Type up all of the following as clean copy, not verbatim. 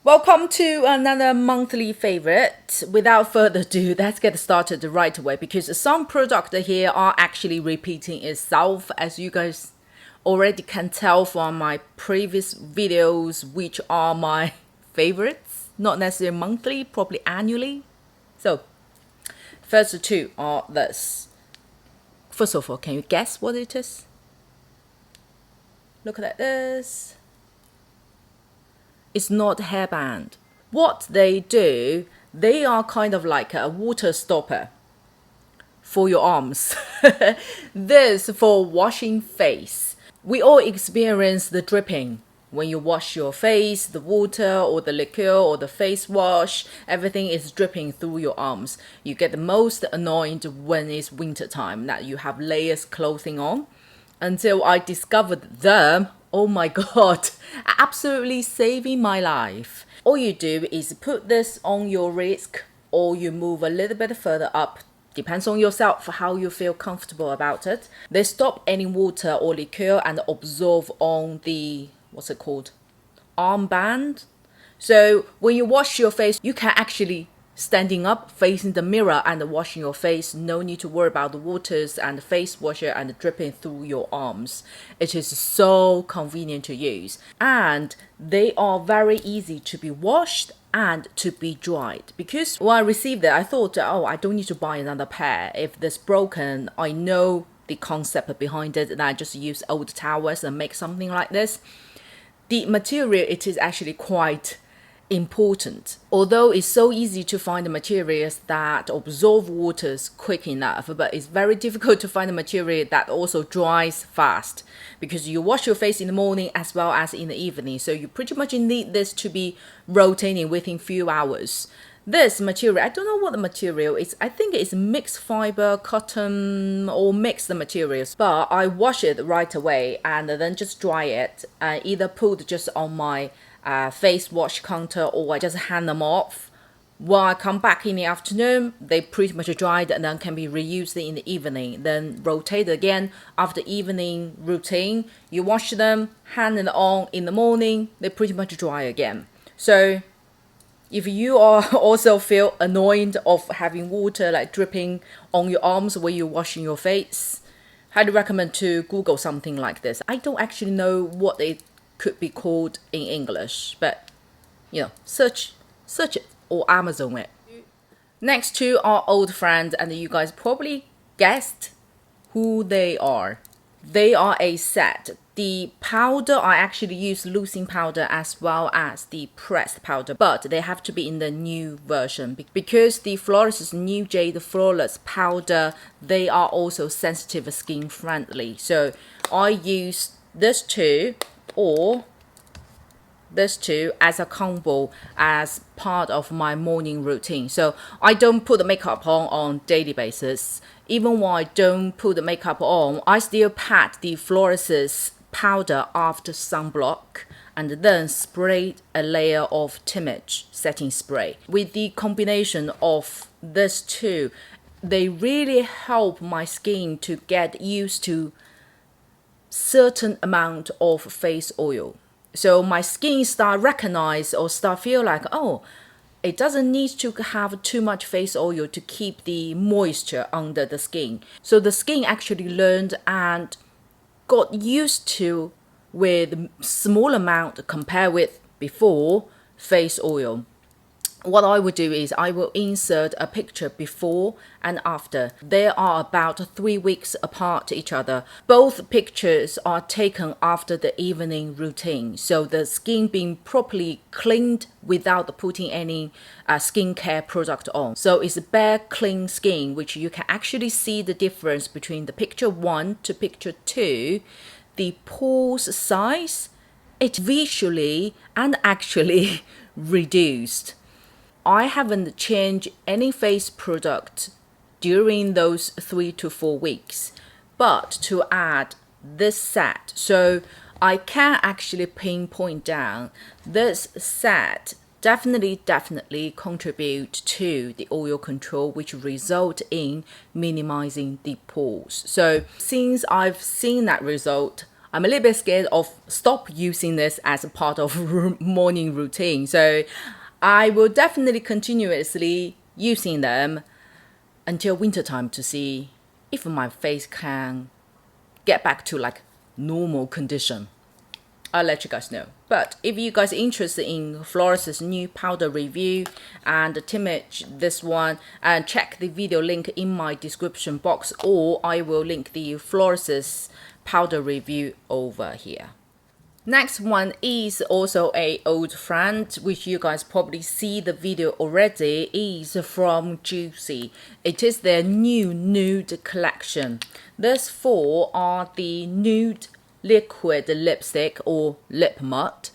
Welcome to another monthly favorite. Without further ado, let's get started right away because some products here are actually repeating itself, as you guys already can tell from my previous videos, which are my favorites. Not necessarily monthly, probably annually. So, first two are this. First of all, can you guess what it is? Look at this. It's not a hairband. What they do, they are kind of like a water stopper for your arms. This for washing face. We all experience the dripping. When you wash your face, the water or the liquor or the face wash, everything is dripping through your arms. You get the most annoyed when it's winter time that you have layers clothing on. Until I discovered them, oh my god, absolutely saving my life. All you do is put this on your wrist or you move a little bit further up. Depends on yourself how you feel comfortable about it. They stop any water or liquor and absorb on the, what's it called? Armband. So when you wash your face, you can actually standing up facing the mirror and washing your face. No need to worry about the waters and the face washer and dripping through your arms. It is so convenient to use, and they are very easy to be washed and to be dried. Because when I received it, I thought, oh, I don't need to buy another pair. If this broken, I know the concept behind it, and I just use old towels and make something like this. The material, it is actually quite important. Although it's so easy to find the materials that absorb waters quick enough, but it's very difficult to find the material that also dries fast, because you wash your face in the morning as well as in the evening, so you pretty much need this to be rotating within few hours. This material, I don't know what the material is. I think it's mixed fiber, cotton, or mixed materials. But I wash it right away and then just dry it. Either put just on my face wash counter, or I just hand them off. When I come back in the afternoon, they pretty much dried and then can be reused in the evening. Then rotate again after evening routine. You wash them, hand it on in the morning, they pretty much dry again. So if you are also feel annoyed of having water like dripping on your arms when you're washing your face, highly recommend to Google something like this. I don't actually know what it could be called in English, but search it or Amazon it. Next two are old friends, and you guys probably guessed who they are. They are a set. The powder, I actually use loosening powder as well as the pressed powder, but they have to be in the new version because the Florasis new Jade Flawless powder, they are also sensitive skin friendly. So I use this two or this two as a combo as part of my morning routine. So I don't put the makeup on daily basis. Even when I don't put the makeup on, I still pat the Florasis powder after sunblock and then spray a layer of TIMAGE setting spray. With the combination of these two, they really help my skin to get used to certain amount of face oil. So my skin start recognize or start feel like, oh, it doesn't need to have too much face oil to keep the moisture under the skin. So the skin actually learned and got used to with small amount compared with before face oil. What I would do is I will insert a picture before and after. They are about 3 weeks apart each other. Both pictures are taken after the evening routine, so the skin being properly cleaned without putting any skincare product on. So it's a bare clean skin, which you can actually see the difference between the picture 1 to picture 2. The pores size, it visually and actually reduced. I haven't changed any face product during those 3 to 4 weeks, but to add this set, so I can actually pinpoint down this set definitely contribute to the oil control, which result in minimizing the pores. So since I've seen that result, I'm a little bit scared of stop using this as a part of morning routine. So I will definitely continuously using them until wintertime to see if my face can get back to like normal condition. I'll let you guys know. But if you guys are interested in Florasis new powder review and TIMAGE this one, and check the video link in my description box, or I will link the Florasis powder review over here. Next one is also a old friend, which you guys probably see the video already, is from Joocyee. It is their new nude collection. These four are the nude liquid lipstick or lip matte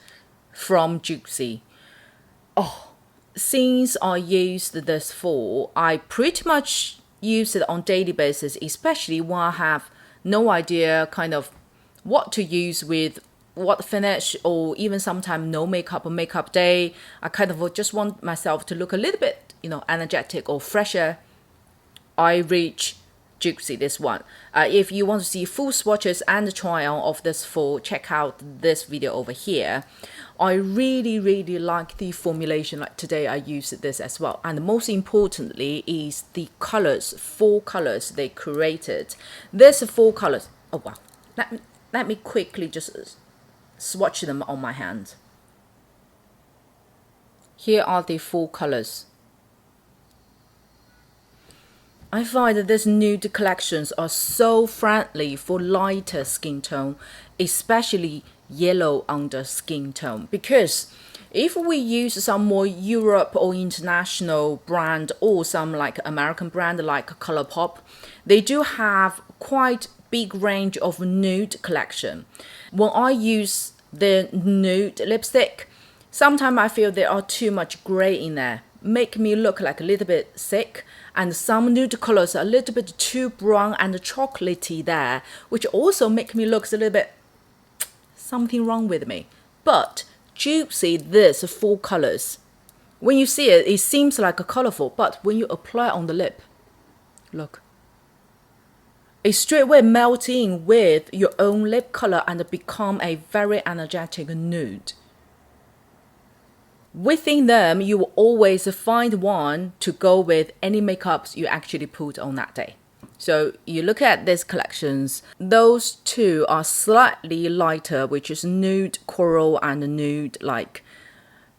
from Joocyee. Oh, since I used this four, I pretty much use it on daily basis, especially when I have no idea kind of what to use with what finish, or even sometimes no makeup or makeup day. I kind of just want myself to look a little bit, energetic or fresher. I reach Joocyee this one. If you want to see full swatches and the trial of this four, check out this video over here. I really like the formulation. Like today I used this as well, and most importantly is the colors. 4 colors they created. There's 4 colors. Oh wow, let me quickly just swatch them on my hand. Here are the 4 colors. I find that these nude collections are so friendly for lighter skin tone, especially yellow under skin tone, because if we use some more Europe or international brand or some like American brand like ColourPop, they do have quite big range of nude collection. When I use the nude lipstick, sometimes I feel there are too much gray in there, make me look like a little bit sick, and some nude colors are a little bit too brown and chocolatey there, which also make me look a little bit something wrong with me. But Joocyee, this 4 colors, when you see it, it seems like a colorful, but when you apply on the lip, look, it straight away melts in with your own lip color and become a very energetic nude. Within them, you will always find one to go with any makeups you actually put on that day. So you look at these collections, those 2 are slightly lighter, which is nude coral and nude like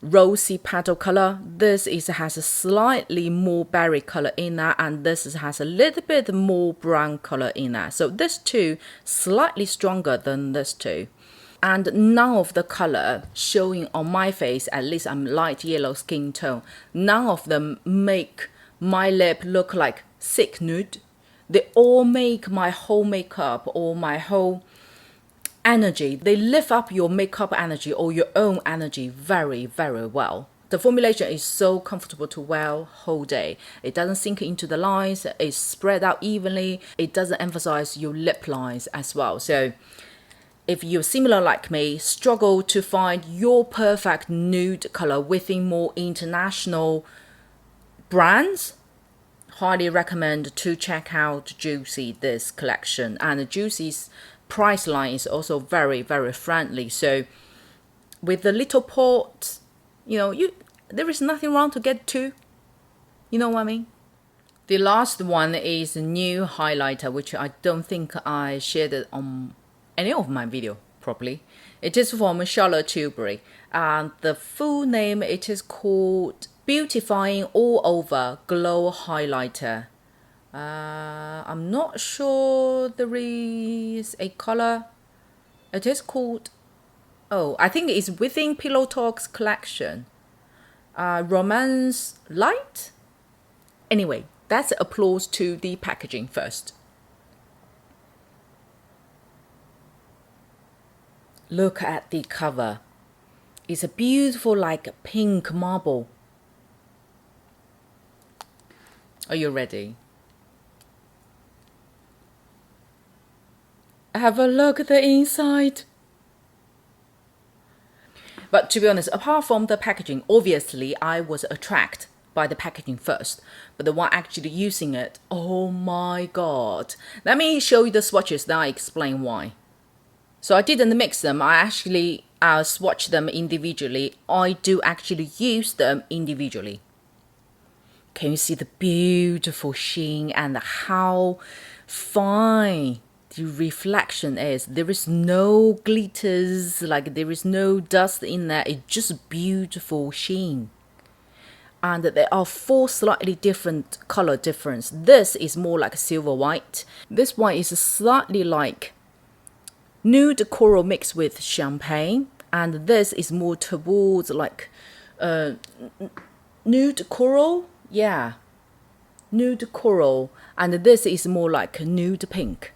rosy petal color. This has a slightly more berry color in that, and this has a little bit more brown color in that. So this 2 slightly stronger than this 2. And none of the color showing on my face, at least I'm light yellow skin tone, none of them make my lip look like sick nude. They all make my whole makeup or my whole energy, they lift up your makeup energy or your own energy very well. The formulation is so comfortable to wear whole day. It doesn't sink into the lines, it's spread out evenly, it doesn't emphasize your lip lines as well. So if you're similar like me, struggle to find your perfect nude color within more international brands, highly recommend to check out Joocyee this collection. And Joocyee's price line is also very friendly. So with the little pot, there is nothing wrong to get 2. You know what I mean? The last one is a new highlighter, which I don't think I shared it on any of my video properly. It is from Charlotte Tilbury, and the full name, it is called Beautifying All Over Glow Highlighter. I'm not sure there is a color. It is called, I think it's within Pillow Talk's collection. Romance Light? Anyway, that's applause to the packaging first. Look at the cover. It's a beautiful like pink marble. Are you ready? Have a look at the inside. But to be honest, apart from the packaging, obviously I was attracted by the packaging first. But the one actually using it, oh my god. Let me show you the swatches, then I explain why. So I didn't mix them. I actually swatch them individually. I do actually use them individually. Can you see the beautiful sheen and how fine the reflection is? There is no glitters, like there is no dust in there. It's just beautiful sheen. And there are four slightly different color difference. This is more like silver white. This one is slightly like nude coral mixed with champagne, and this is more towards like nude coral. Yeah, nude coral, and this is more like nude pink.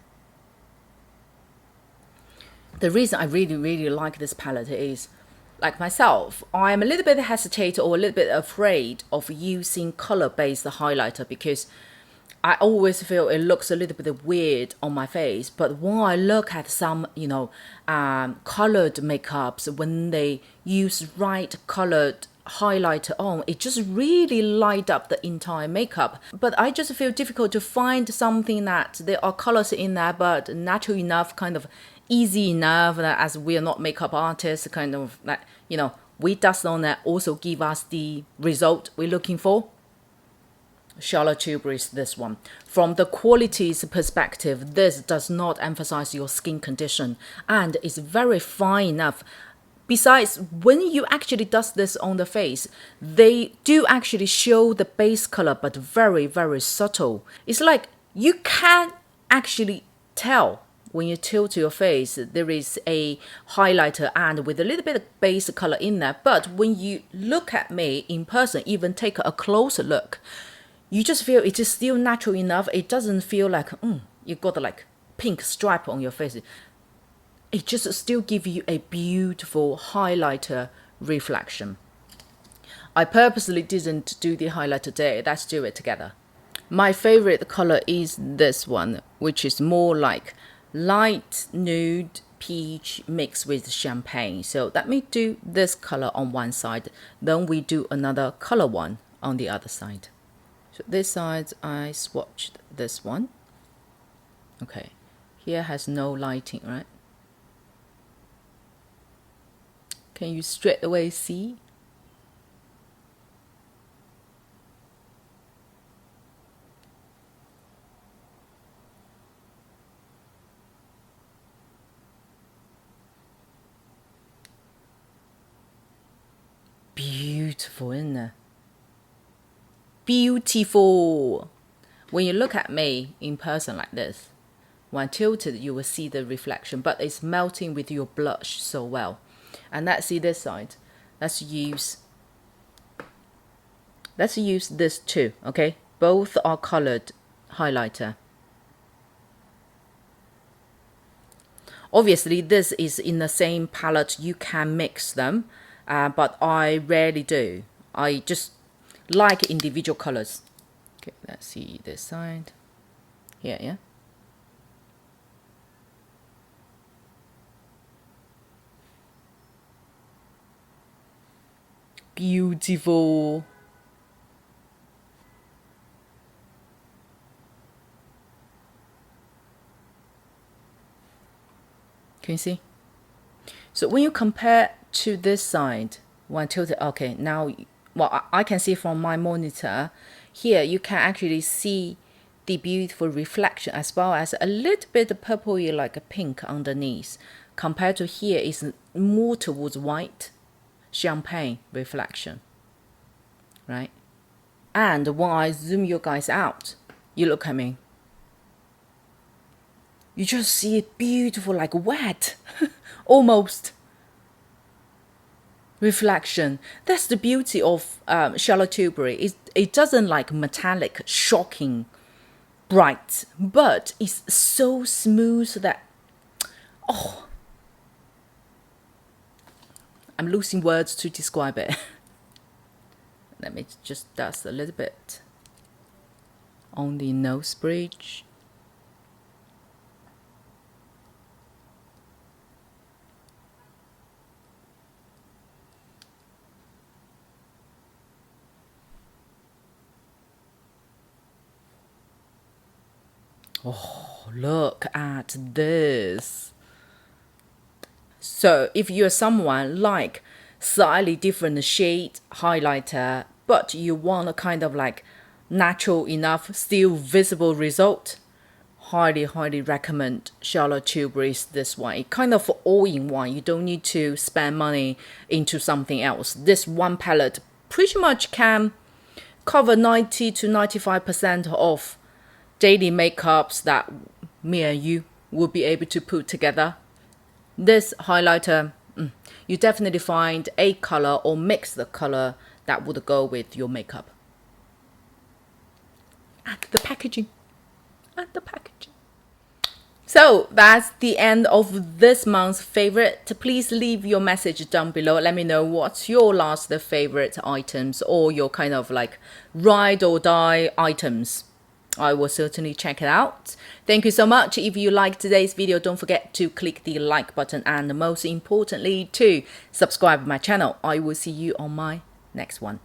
The reason I really like this palette is, like myself, I am a little bit hesitant or a little bit afraid of using color-based highlighter because I always feel it looks a little bit weird on my face. But when I look at some, colored makeups, when they use right colored highlighter on, it just really light up the entire makeup. But I just feel difficult to find something that there are colors in there, but natural enough, kind of easy enough that as we are not makeup artists, kind of that, we dust on that also give us the result we're looking for. Charlotte Tilbury's this one. From the qualities perspective, this does not emphasize your skin condition and is very fine enough. Besides, when you actually dust this on the face, they do actually show the base color, but very subtle. It's like you can actually tell when you tilt your face, there is a highlighter and with a little bit of base color in there. But when you look at me in person, even take a closer look, you just feel it is still natural enough. It doesn't feel like, you got like pink stripe on your face. It just still gives you a beautiful highlighter reflection. I purposely didn't do the highlight today. Let's do it together. My favorite color is this one, which is more like light nude peach mixed with champagne. So let me do this color on one side, then we do another color one on the other side. So this side I swatched this one. Okay, here has no lighting, right? Can you straight away see? Beautiful, isn't it? Beautiful. When you look at me in person like this, when tilted, you will see the reflection, but it's melting with your blush so well. And let's see this side. Let's use this too, okay? Both are colored highlighter. Obviously, this is in the same palette. You can mix them, but I rarely do. I just like individual colors. Okay, let's see this side. Here, yeah. Beautiful. Can you see? So when you compare to this side, when tilted, okay, now, well, I can see from my monitor, here you can actually see the beautiful reflection as well as a little bit purpley like a pink underneath. Compared to here is more towards white, champagne reflection, right? And when I zoom you guys out, you look at me, you just see it beautiful, like wet, almost reflection. That's the beauty of Charlotte Tilbury. It doesn't like metallic, shocking, bright, but it's so smooth that, oh, I'm losing words to describe it. Let me just dust a little bit on the nose bridge. Oh, look at this. So if you're someone like slightly different shade highlighter, but you want a kind of like natural enough, still visible result, highly recommend Charlotte Tilbury's this one. It kind of all-in-one. You don't need to spend money into something else. This one palette pretty much can cover 90 to 95% of daily makeups that me and you will be able to put together. This highlighter, you definitely find a color or mix the color that would go with your makeup. And the packaging. So that's the end of this month's favorite. Please leave your message down below. Let me know what's your last favorite items or your kind of like ride or die items. I will certainly check it out. Thank you so much. If you liked today's video, don't forget to click the like button and most importantly to subscribe to my channel. I will see you on my next one.